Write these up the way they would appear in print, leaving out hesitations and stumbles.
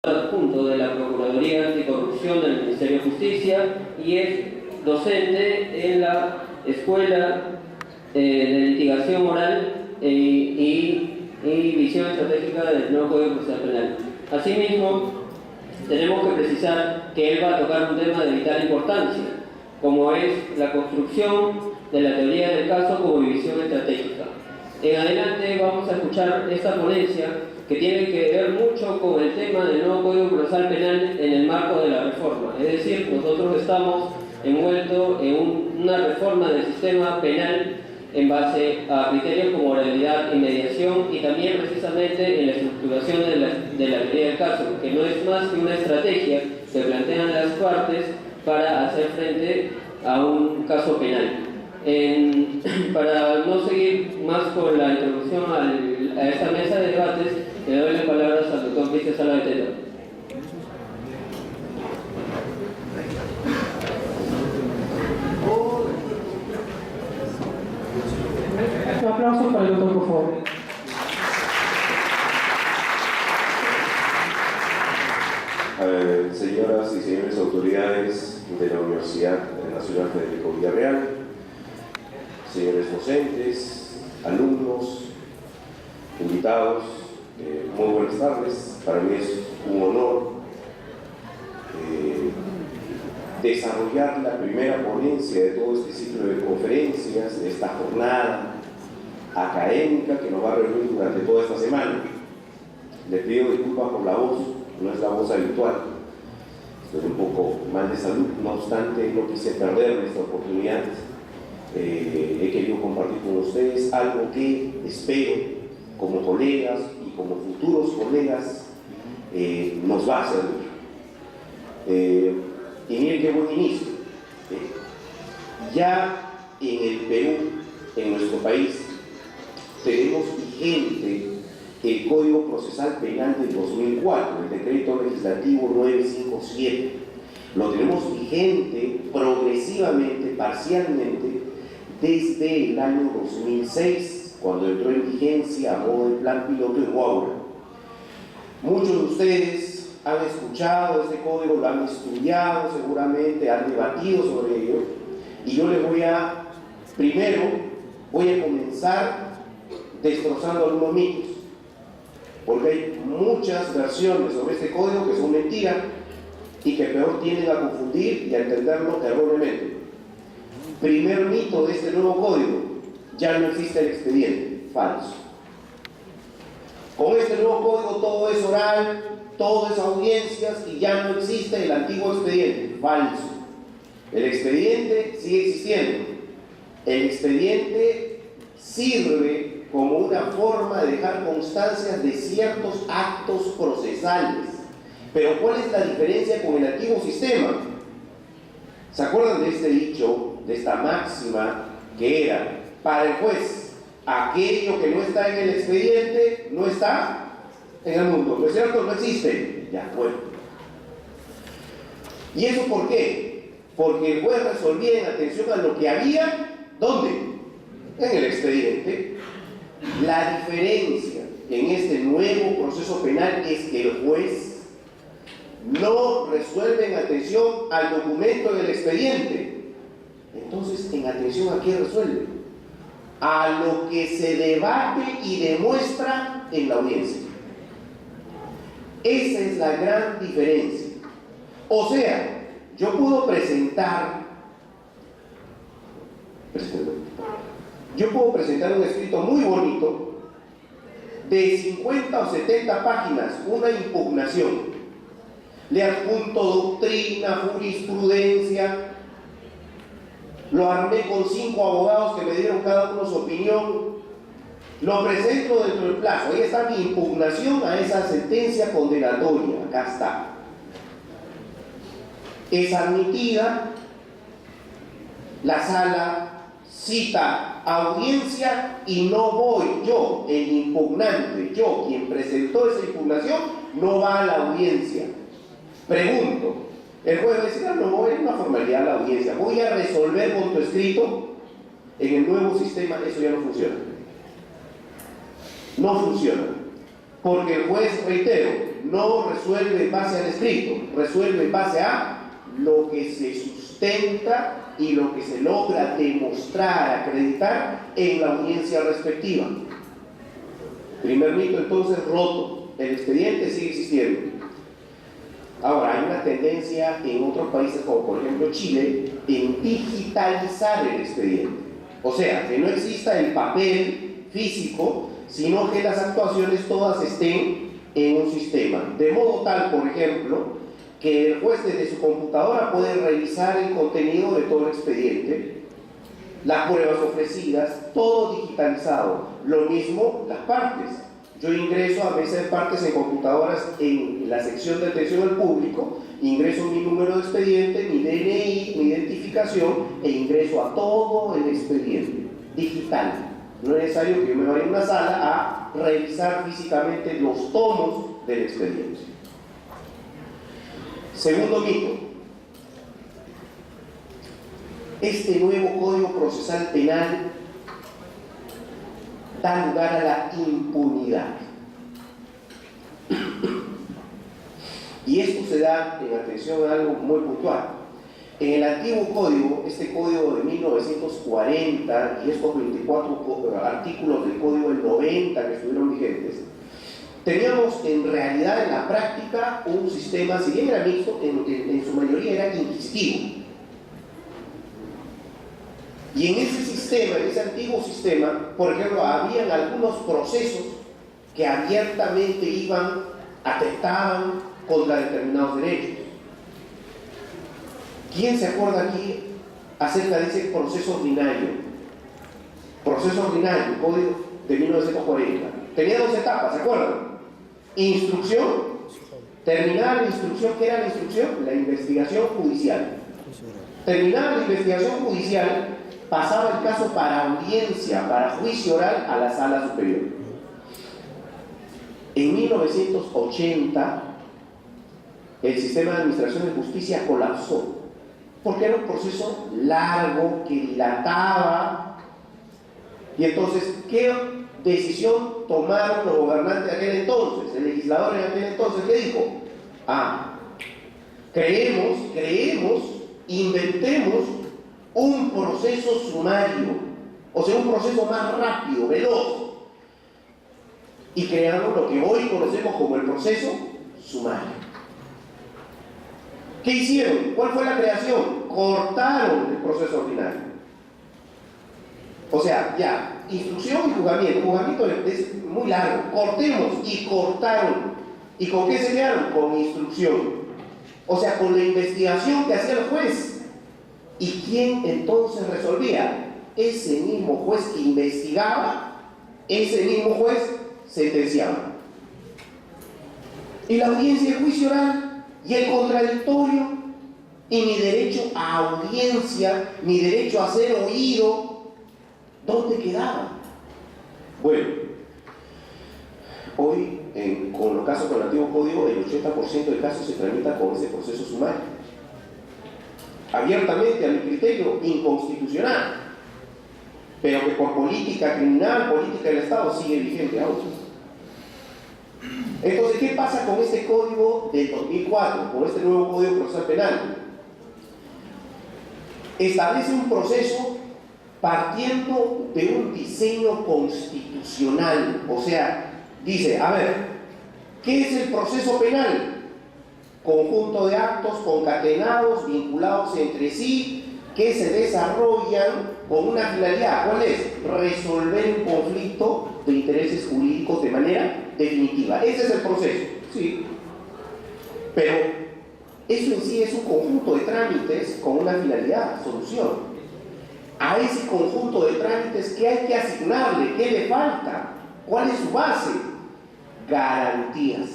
adjunto de la Procuraduría Anticorrupción del Ministerio de Justicia y es docente en la Escuela de Litigación Oral y Visión Estratégica del nuevo Código Procesal Penal. Asimismo, tenemos que precisar que él va a tocar un tema de vital importancia, como es la construcción de la teoría del caso como visión estratégica. En adelante vamos a escuchar esta ponencia que tiene que ver mucho con el tema del nuevo Código Procesal Penal en el marco de la reforma. Es decir, nosotros estamos envueltos en una reforma del sistema penal en base a criterios como oralidad y mediación y también precisamente en la estructuración de la teoría del caso, que no es más que una estrategia que plantean las partes para hacer frente a un caso penal. Para no seguir más con la introducción a esta mesa de debates, le doy las palabras al doctor Cristian Sala Beteta. Un aplauso para el doctor, por favor. Señoras y señores autoridades de la Universidad Nacional Federico Villarreal, señores docentes, alumnos, invitados, muy buenas tardes. Para mí es un honor desarrollar la primera ponencia de todo este ciclo de conferencias, de esta jornada académica que nos va a reunir durante toda esta semana. Les pido disculpas por la voz, no es la voz habitual, estoy un poco mal de salud, no obstante no quise perder esta oportunidad. He querido compartir con ustedes algo que espero como colegas y como futuros colegas nos va a servir. Y miren qué buen inicio. Ya en el Perú, en nuestro país, tenemos vigente el Código Procesal Penal del 2004, el Decreto Legislativo 957. Lo tenemos vigente progresivamente, parcialmente, desde el año 2006, cuando entró en vigencia a modo de plan piloto en Huaura. Muchos de ustedes han escuchado este código, lo han estudiado seguramente, han debatido sobre ello, y yo les primero voy a comenzar destrozando algunos mitos, porque hay muchas versiones sobre este código que son mentiras y que peor tienden a confundir y a entenderlo erróneamente. Primer mito de este nuevo código: ya no existe el expediente. Falso. Con este nuevo código todo es oral, todo es audiencias y ya no existe el antiguo expediente. Falso. El expediente sigue existiendo. El expediente sirve como una forma de dejar constancias de ciertos actos procesales. Pero ¿cuál es la diferencia con el antiguo sistema? ¿Se acuerdan de este dicho, de esta máxima que era: para el juez, aquello que no está en el expediente no está en el mundo? ¿No es cierto? No existe. Ya, bueno. ¿Y eso por qué? Porque el juez resolvía en atención a lo que había, ¿dónde? En el expediente. La diferencia en este nuevo proceso penal es que el juez no resuelve en atención al documento del expediente. Entonces, ¿en atención a qué resuelve? A lo que se debate y demuestra en la audiencia. Esa es la gran diferencia. O sea, yo puedo presentar un escrito muy bonito de 50 o 70 páginas, una impugnación. Le adjunto doctrina, jurisprudencia, lo armé con 5 abogados que me dieron cada uno su opinión, lo presento dentro del plazo. Ahí está mi impugnación a esa sentencia condenatoria, acá está. Es admitida, la sala cita audiencia y no voy yo, el impugnante, yo quien presentó esa impugnación, no va a la audiencia. Pregunto, el juez va a decir: no, es una formalidad la audiencia, voy a resolver con tu escrito. En el nuevo sistema eso ya no funciona. No funciona, porque el juez, reitero, no resuelve en base al escrito, resuelve en base a lo que se sustenta y lo que se logra demostrar, acreditar en la audiencia respectiva. Primer mito entonces roto, el expediente sigue existiendo. Ahora, hay una tendencia en otros países como por ejemplo Chile en digitalizar el expediente, o sea, que no exista el papel físico, sino que las actuaciones todas estén en un sistema, de modo tal, por ejemplo, que el juez desde su computadora puede revisar el contenido de todo el expediente, las pruebas ofrecidas, todo digitalizado. Lo mismo las partes. Yo ingreso a mesa de partes en computadoras en la sección de atención al público, ingreso mi número de expediente, mi DNI, mi identificación e ingreso a todo el expediente digital. No es necesario que yo me vaya a una sala a revisar físicamente los tomos del expediente. Segundo mito. Este nuevo Código Procesal Penal da lugar a la impunidad. Y esto se da en atención a algo muy puntual. En el antiguo código, este código de 1940 y estos 24 artículos del código del 90 que estuvieron vigentes, teníamos en realidad en la práctica un sistema, si bien era mixto, en su mayoría era inquisitivo. Y en ese sistema, en ese antiguo sistema, por ejemplo, habían algunos procesos que abiertamente atentaban contra determinados derechos. ¿Quién se acuerda aquí acerca de ese proceso ordinario? Proceso ordinario, código de 1940. Tenía dos etapas, ¿se acuerdan? Instrucción, terminaba la instrucción. ¿Qué era la instrucción? La investigación judicial. Terminaba la investigación judicial, pasaba el caso para audiencia, para juicio oral a la sala superior. En 1980, el sistema de administración de justicia colapsó, porque era un proceso largo que dilataba. Y entonces, ¿qué decisión tomaron los gobernantes de aquel entonces? El legislador en aquel entonces, ¿qué dijo? Creemos, inventemos un proceso sumario, o sea, un proceso más rápido, veloz, y creamos lo que hoy conocemos como el proceso sumario. ¿Qué hicieron? ¿Cuál fue la creación? Cortaron el proceso ordinario. O sea, ya, instrucción y juzgamiento. El juzgamiento es muy largo. Cortemos, y cortaron. ¿Y con qué se quedaron? Con instrucción. O sea, con la investigación que hacía el juez. ¿Y quién entonces resolvía? Ese mismo juez que investigaba, ese mismo juez sentenciaba. Y la audiencia de juicio oral y el contradictorio, y mi derecho a audiencia, mi derecho a ser oído, ¿dónde quedaba? Bueno, hoy, con los casos con el antiguo código, el 80% de casos se tramita con ese proceso sumario. Abiertamente, a mi criterio, inconstitucional, pero que por política criminal, política del Estado, sigue vigente aún. Entonces, ¿qué pasa con este código del 2004, con este nuevo Código Procesal Penal? Establece un proceso partiendo de un diseño constitucional. O sea, dice, a ver, ¿qué es el proceso penal? Conjunto de actos concatenados, vinculados entre sí, que se desarrollan con una finalidad. ¿Cuál es? Resolver un conflicto de intereses jurídicos de manera definitiva. Ese es el proceso, sí. Pero eso en sí es un conjunto de trámites con una finalidad, solución. A ese conjunto de trámites, ¿qué hay que asignarle? ¿Qué le falta? ¿Cuál es su base? Garantías.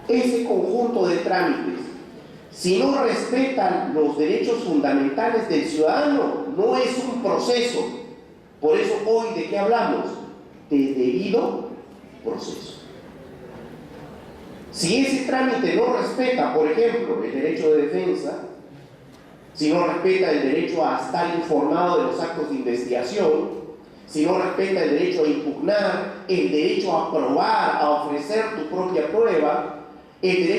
Ese conjunto de trámites, si no respetan los derechos fundamentales del ciudadano, no es un proceso. Por eso hoy, ¿de qué hablamos? De debido proceso. Si ese trámite no respeta, por ejemplo, el derecho de defensa, si no respeta el derecho a estar informado de los actos de investigación, si no respeta el derecho a impugnar, el derecho a probar, a ofrecer tu propia prueba, el derecho